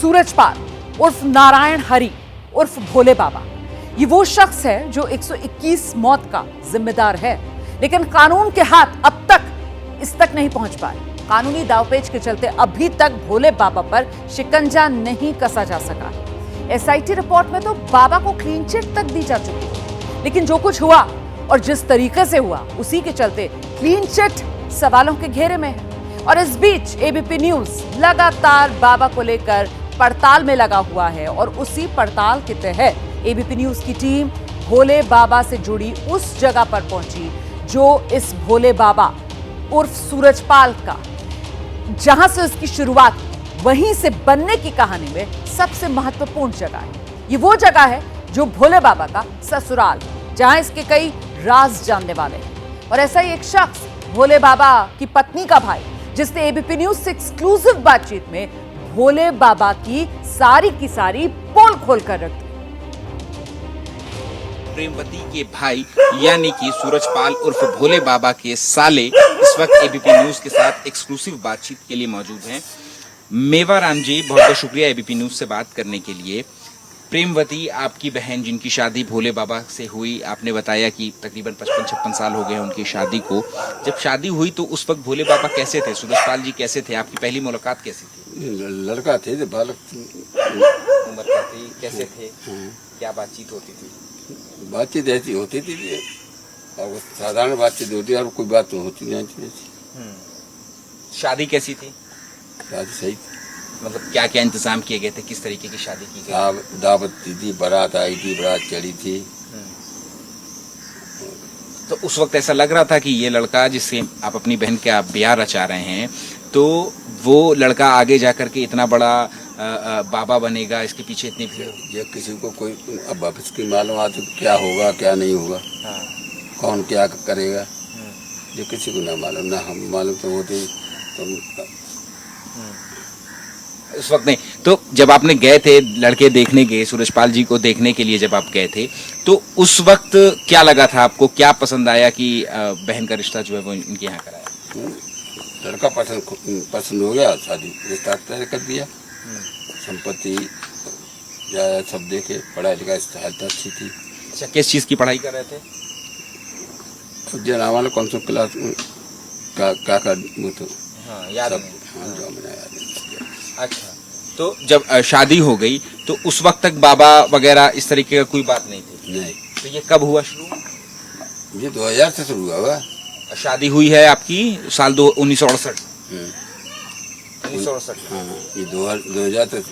सूरजपाल उर्फ नारायण हरि उर्फ भोले बाबा, ये वो शख्स है जो 121 मौत का जिम्मेदार है, लेकिन कानून के हाथ अब तक इस तक नहीं पहुंच पाए। कानूनी दावपेच के चलते अभी तक भोले बाबा पर शिकंजा नहीं कसा जा सका। एसआईटी रिपोर्ट में तो बाबा को क्लीन चिट तक दी जा चुकी है, लेकिन जो कुछ हुआ और जिस तरीके से हुआ उसी के चलते क्लीन चिट सवालों के घेरे में है। और इस बीच एबीपी न्यूज लगातार बाबा को लेकर पड़ताल में लगा हुआ है और उसी पड़ताल के तहत एबीपी न्यूज की टीम भोले बाबा से जुड़ी उस जगह पर पहुंची जो इस भोले बाबा उर्फ सूरजपाल का, जहां से उसकी शुरुआत, वहीं से बनने की कहानी में सबसे महत्वपूर्ण जगह है। ये वो जगह है जो भोले बाबा का ससुराल, जहां इसके कई राज जानने वाले हैं। और ऐसा ही एक शख्स भोले बाबा की पत्नी का भाई, जिसने एबीपी न्यूज से एक्सक्लूसिव बातचीत में भोले बाबा की सारी पोल खोल कर रख दी। प्रेमवती के भाई यानी कि सूरजपाल उर्फ भोले बाबा के साले इस वक्त एबीपी न्यूज के साथ एक्सक्लूसिव बातचीत के लिए मौजूद हैं। मेवाराम जी, बहुत बहुत शुक्रिया एबीपी न्यूज से बात करने के लिए। प्रेमवती आपकी बहन, जिनकी शादी भोले बाबा से हुई, आपने बताया कि तकरीबन 55-56 साल हो गए उनकी शादी को। जब शादी हुई तो उस वक्त भोले बाबा कैसे थे, सूरजपाल जी कैसे थे, आपकी पहली मुलाकात कैसी थी? लड़का थे, बालक उम्र क्या थी, कैसे थे, क्या बातचीत होती थी? बातचीत ऐसी होती थी और साधारण बातचीत होती और कोई बात होती नहीं थी। शादी कैसी थी? शादी सही थी। मतलब क्या क्या इंतजाम किए गए थे, किस तरीके की शादी की गई? दावत थी, बारात आई थी, बारात चढ़ी थी। तो उस वक्त ऐसा लग रहा था कि ये लड़का जिससे आप अपनी बहन का ब्याह रचा रहे हैं, तो वो लड़का आगे जाकर के इतना बड़ा बाबा बनेगा, इसके पीछे इतनी भीड़? ये किसी को कोई अब वापस की मालूम आती क्या होगा क्या नहीं होगा, कौन क्या करेगा, ये किसी को ना मालूम, ना हम मालूम तो होते तो उस वक्त नहीं। तो जब आपने गए थे, लड़के देखने गए, सूरजपाल जी को देखने के लिए जब आप गए थे, तो उस वक्त क्या लगा था आपको, क्या पसंद आया कि बहन का रिश्ता जो है वो इनके यहाँ कराया? लड़का पसंद हो गया, शादी रिश्ता तय कर दिया। संपत्ति सब देखे, पढ़ाई लिखाई सहायता अच्छी थी। अच्छा, किस चीज़ की पढ़ाई कर रहे थे? हमारे कौन सा क्लास का वो तो याद सब, नहीं। जो मैंने याद नहीं। अच्छा, तो जब शादी हो गई तो उस वक्त तक बाबा वगैरह इस तरीके का कोई बात नहीं थी? नहीं। तो ये कब हुआ शुरू? ये 2000 से शुरू हुआ। शादी हुई है आपकी साल 1968? 1968। हाँ, ये 2000 से,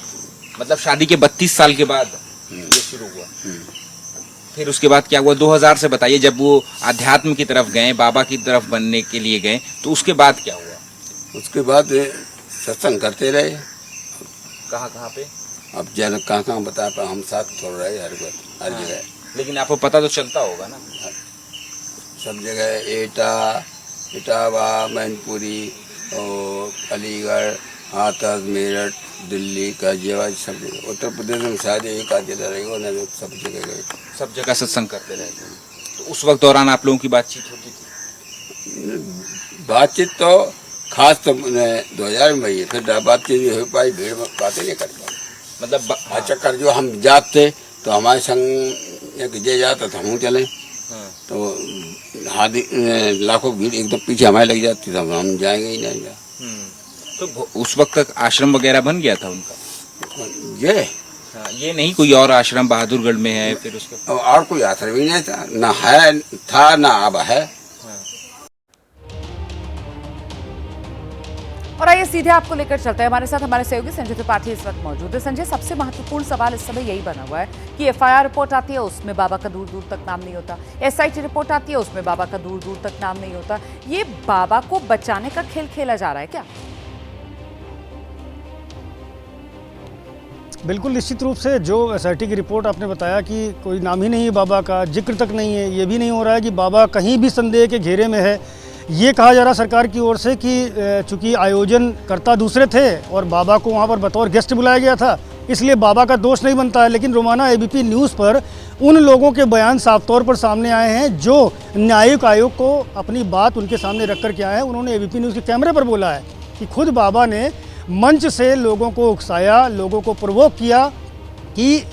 मतलब शादी के 32 साल के बाद ये शुरू हुआ। फिर उसके बाद क्या हुआ 2000 से बताइए, जब वो अध्यात्म की तरफ गए, बाबा की तरफ बनने के लिए गए, तो उसके बाद क्या हुआ? उसके बाद सत्संग करते रहे। कहाँ पे? अब जन कहाँ बता पा, हम साथ छोड़ रहे हर जगह। लेकिन आपको पता तो चलता होगा ना? सब जगह इटावा, मैनपुरी और अलीगढ़, हाथरस, मेरठ, दिल्ली, गाजियाबाद, सब जगह। उत्तर प्रदेश में शायद एक आध जगह रहेगा, नहीं सब जगह गए। सब जगह सत्संग करते रहे थे। तो उस वक्त दौरान आप लोगों की बातचीत होती थी? बातचीत तो खास तो 2000 में ही, फिर बातचीत नहीं हो पाई, भीड़ में बातें नहीं कर पाई। मतलब चक्कर जो हम जाते तो हमारे संग एक जे जाता तो हम चले, तो लाखों भीड़ एकदम पीछे हमारे लग जाती, तो हम जाएंगे ही नहीं। तो उस वक्त तक आश्रम वगैरह बन गया था उनका? ये नहीं कोई और आश्रम बहादुरगढ़ में है? फिर उसके और कोई आश्रम ही नहीं था, ना है था ना अब है। और आइए सीधे आपको लेकर चलते हैं, हमारे साथ हमारे सहयोगी संजय त्रिपाठी इस वक्त मौजूद है। संजय, सबसे महत्वपूर्ण सवाल इस समय यही बना हुआ है कि एफआईआर रिपोर्ट आती है, उसमें बाबा का दूर दूर तक नाम नहीं होता। एसआईटी रिपोर्ट आती है, उसमें बाबा का दूर दूर तक नाम नहीं होता। ये बाबा को बचाने का खेल खेला जा रहा है क्या? बिल्कुल निश्चित रूप से जो एसआईटी की रिपोर्ट आपने बताया कि कोई नाम ही नहीं है बाबा का, जिक्र तक नहीं है, ये भी नहीं हो रहा है कि बाबा कहीं भी संदेह के घेरे में है। ये कहा जा रहा सरकार की ओर से कि चूंकि आयोजनकर्ता दूसरे थे और बाबा को वहाँ पर बतौर गेस्ट बुलाया गया था, इसलिए बाबा का दोष नहीं बनता है। लेकिन रोमाना एबीपी न्यूज़ पर उन लोगों के बयान साफ तौर पर सामने आए हैं जो न्यायिक आयोग को अपनी बात उनके सामने रख कर के आए हैं। उन्होंने एबीपी न्यूज़ के कैमरे पर बोला है कि खुद बाबा ने मंच से लोगों को उकसाया, लोगों को प्रोवोक किया कि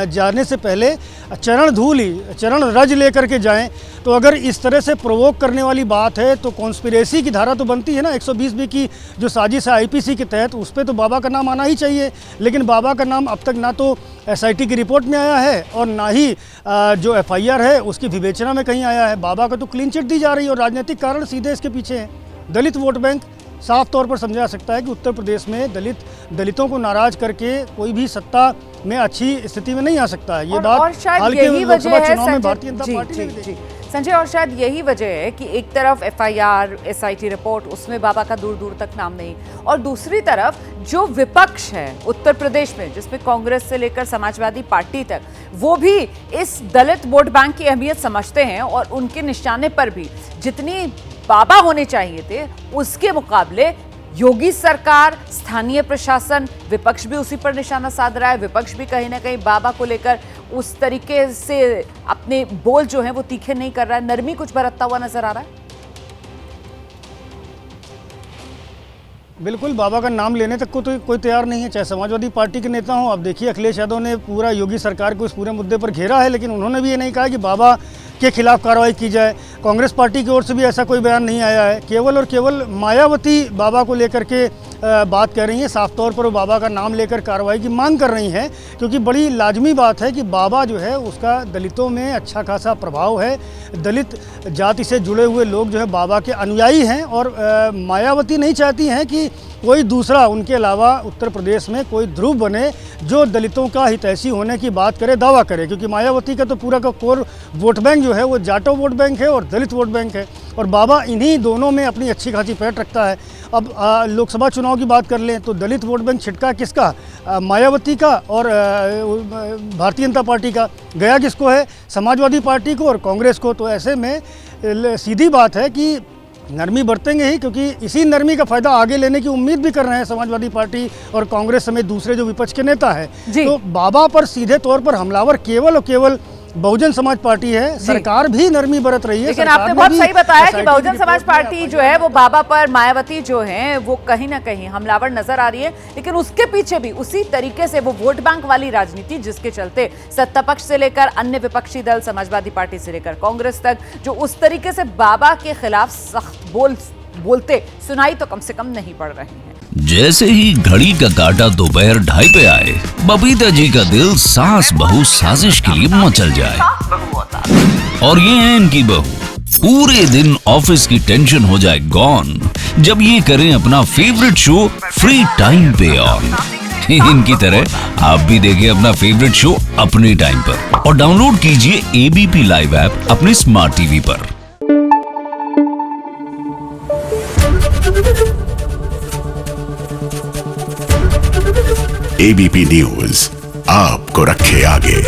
जाने से पहले चरण रज लेकर के जाएं। तो अगर इस तरह से प्रोवोक करने वाली बात है तो कॉन्स्पिरेसी की धारा तो बनती है ना, 120 की जो साजिश है आईपीसी के तहत, उस पर तो बाबा का नाम आना ही चाहिए। लेकिन बाबा का नाम अब तक ना तो एसआईटी की रिपोर्ट में आया है और ना ही जो एफआईआर है उसकी विवेचना में कहीं आया है। बाबा का तो क्लीन चिट दी जा रही है और राजनीतिक कारण सीधे इसके पीछे हैं। दलित वोट बैंक साफ तौर पर समझा सकता है कि उत्तर प्रदेश में दलितों को नाराज करके कोई भी सत्ता में अच्छी स्थिति में नहीं आ सकता है। ये बात हाल के लोकसभा चुनाव में भारतीय जनता पार्टी ने देखी। संजय, और शायद यही वजह है कि एक तरफ एफआईआर, एसआईटी रिपोर्ट, उसमें बाबा का दूर दूर तक नाम नहीं, और दूसरी तरफ जो विपक्ष है उत्तर प्रदेश में, जिसमें कांग्रेस से लेकर समाजवादी पार्टी तक, वो भी इस दलित वोट बैंक की अहमियत समझते हैं और उनके निशाने पर भी जितनी बाबा होने चाहिए थे उसके मुकाबले योगी सरकार, स्थानीय प्रशासन, विपक्ष भी उसी पर निशाना साध रहा है। विपक्ष भी कहीं ना कहीं बाबा को लेकर उस तरीके से अपने बोल जो हैं वो तीखे नहीं कर रहा है, नरमी कुछ बरतता हुआ नजर आ रहा है। बिल्कुल, बाबा का नाम लेने तक को तो कोई तैयार नहीं है, चाहे समाजवादी पार्टी के नेता हों। अब देखिए, अखिलेश यादव ने पूरा योगी सरकार को इस पूरे मुद्दे पर घेरा है, लेकिन उन्होंने भी ये नहीं कहा कि बाबा के खिलाफ कार्रवाई की जाए। कांग्रेस पार्टी की ओर से भी ऐसा कोई बयान नहीं आया है। केवल और केवल मायावती बाबा को लेकर के बात कह रही हैं। साफ तौर पर वो बाबा का नाम लेकर कार्रवाई की मांग कर रही हैं, क्योंकि बड़ी लाजमी बात है कि बाबा जो है उसका दलितों में अच्छा खासा प्रभाव है। दलित जाति से जुड़े हुए लोग जो है बाबा के अनुयायी हैं और मायावती नहीं चाहती हैं कि कोई दूसरा उनके अलावा उत्तर प्रदेश में कोई ध्रुव बने जो दलितों का हितैषी होने की बात करे, दावा करे। क्योंकि मायावती का तो पूरा का कोर वोट बैंक जो है वो जाटो वोट बैंक है और दलित वोट बैंक है, और बाबा इन्हीं दोनों में अपनी अच्छी खासी पैठ रखता है। अब लोकसभा चुनाव की बात कर लें तो दलित वोट बैंक छिटका किसका? मायावती का और भारतीय जनता पार्टी का। गया किसको है? समाजवादी पार्टी को और कांग्रेस को। तो ऐसे में सीधी बात है कि नरमी बरतेंगे ही, क्योंकि इसी नरमी का फायदा आगे लेने की उम्मीद भी कर रहे हैं समाजवादी पार्टी और कांग्रेस समेत दूसरे जो विपक्ष के नेता हैं। तो बाबा पर सीधे तौर पर हमलावर केवल और केवल बहुजन समाज पार्टी है। सरकार भी नरमी बरत रही है। लेकिन आपने बहुत सही बताया कि बहुजन समाज पार्टी जो है वो बाबा पर, मायावती जो है वो कहीं ना कहीं हमलावर नजर आ रही है, लेकिन उसके पीछे भी उसी तरीके से वो वोट बैंक वाली राजनीति, जिसके चलते सत्ता पक्ष से लेकर अन्य विपक्षी दल, समाजवादी पार्टी से लेकर कांग्रेस तक, जो उस तरीके से बाबा के खिलाफ सख्त बोलते सुनाई तो कम से कम नहीं पड़ रहे हैं। जैसे ही घड़ी का काटा दोपहर 2:30 पे आए, बबीता जी का दिल सास बहू साजिश के लिए मचल जाए। और ये है इनकी बहू, पूरे दिन ऑफिस की टेंशन हो जाए गॉन जब ये करें अपना फेवरेट शो फ्री टाइम पे ऑन। इनकी तरह आप भी देखें अपना फेवरेट शो अपने टाइम पर और डाउनलोड कीजिए एबीपी लाइव ऐप अपने स्मार्ट टीवी पर। एबीपी न्यूज आपको रखे आगे।